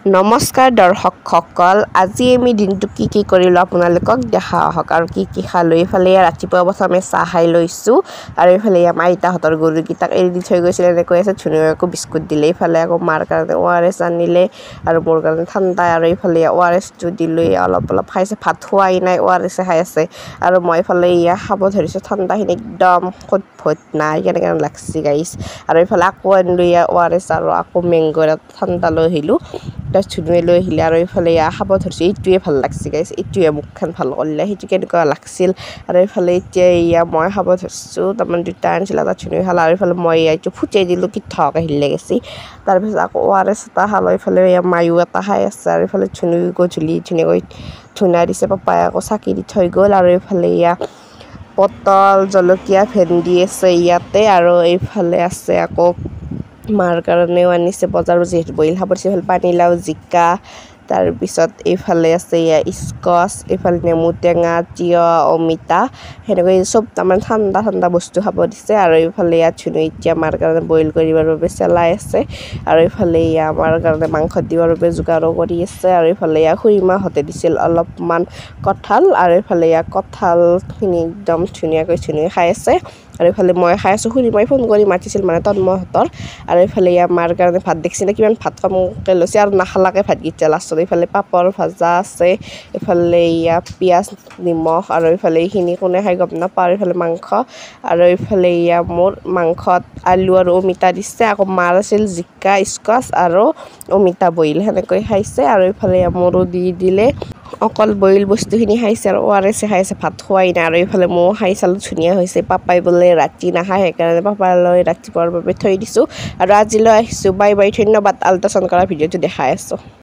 নমস্কাৰ দৰ্শকসকল, আজি আমি দিনটো কি কৰিলোঁ আপোনালোকক দেখা আহক আৰু কি খালোঁ। এইফালে ৰাতিপুৱা প্ৰথমে চাহ খাই লৈছোঁ আৰু এইফালে আমাৰ আইতাহঁতৰ গৰুকেইটাক এৰি দি থৈ গৈছিলে এনেকৈ আছে। ধুনীয়াকৈ বিস্কুট দিলে। এইফালে আকৌ মাৰ কাৰণে ORS আনিলে আৰু মোৰ কাৰণে ঠাণ্ডা আৰু এইফালে ORSটো দিলোঁ। অলপ খাইছে, ভাত খোৱাই নাই, ORS খাই আছে আৰু মই এইফালে খাব ধৰিছোঁ। ঠাণ্ডাখিনি একদম খট নাই, কেনেকৈ লাগছি গাইছ। আৰু এইফালে আকৌ আনিলোঁ ORS আৰু আকৌ মেংগ' ঠাণ্ডা লৈ আহিলোঁ। ধুনীয়া লৈ আহিলে আৰু এইফালে খাব ধৰিছোঁ। এইটোৱে ভাল লাগছি গাইছ, এইটোৱে মুখখন ভাল কৰিলে। সেইটো কেনেকুৱা লাগছিল আৰু এইফালে এতিয়া মই খাব ধৰিছোঁ। তাৰমানে দুটা আনিছিল, এটা ধুনীয়া খালা আৰু এইফালে মই এইটো ফুটাই দিলোঁ, কি থকাকৈ হিলে গেছি। তাৰপিছত আকৌ ORS এটা খালোঁ। এইফালে মায়ো এটা খাই আছে আৰু এইফালে গধূলি ধুনীয়াকৈ ধুনা দিছে। পাপাই আকৌ চাকি দি থৈ গ'ল আৰু এইফালে পটল, জলকীয়া, ভেন্দি আছে ইয়াতে আৰু এইফালে আছে আকৌ মাৰ কাৰণেও আনিছে বজাৰত, যিহেতু বইল খাব দিছে। এইফালে পানীলাও, জিকা, তাৰপিছত এইফালে আছে স্কচ, এইফালে নেমু টেঙা, তিয়হ, অমিতা, সেনেকৈ চব তাৰমানে ঠাণ্ডা বস্তু খাব দিছে। আৰু এইফালে এতিয়া মাৰ কাৰণে বইল কৰিবৰ বাবে চেলাই আছে আৰু এইফালে আমাৰ কাৰণে মাংস দিবৰ বাবে যোগাৰো কৰি আছে। আৰু এইফালে খুৰীমাহঁতে দিছিল অলপমান কঁঠাল আৰু এইফালে কঁঠালখিনি একদম ধুনীয়াকৈ খাই আছে আৰু এইফালে মই খাই আছোঁ। খুৰীমাই ফোন কৰি মাতিছিল মানে তন্ময়হঁতৰ আৰু এইফালে মাৰ কাৰণে ভাত দেখিছিলে, কিমান ভাত কমকৈ লৈছে আৰু নাখালাকৈ ভাতকেইটা লাষ্টত। এইফালে পাপৰ ভাজা আছে, এইফালে পিঁয়াজ, নিমখ আৰু এইফালে এইখিনি কোনে খাই গম নাপাওঁ। আৰু এইফালে মাংস আৰু এইফালে মোৰ মাংসত আলু আৰু অমিতা দিছে। আকৌ মাৰ আছিল জিকা, স্কচ আৰু অমিতা বইল, সেনেকৈ খাইছে আৰু এইফালে মোৰো দি দিলে। অকল বইল বস্তুখিনি খাইছে আৰু ORS খাইছে, ভাত খোৱাই নাই। আৰু এইফালে ময়ো খাই চালোঁ, ধুনীয়া হৈছে। পাপাই বোলে ৰাতি নাখায়, সেইকাৰণে পাপালৈ ৰাতিপুৱাৰ বাবে থৈ দিছোঁ আৰু আজিলৈ আহিছোঁ। বাই বাই, ধন্যবাদ। আল্ট্ৰাচাউণ্ড কৰা ভিডিঅ'টো দেখাই আছোঁ।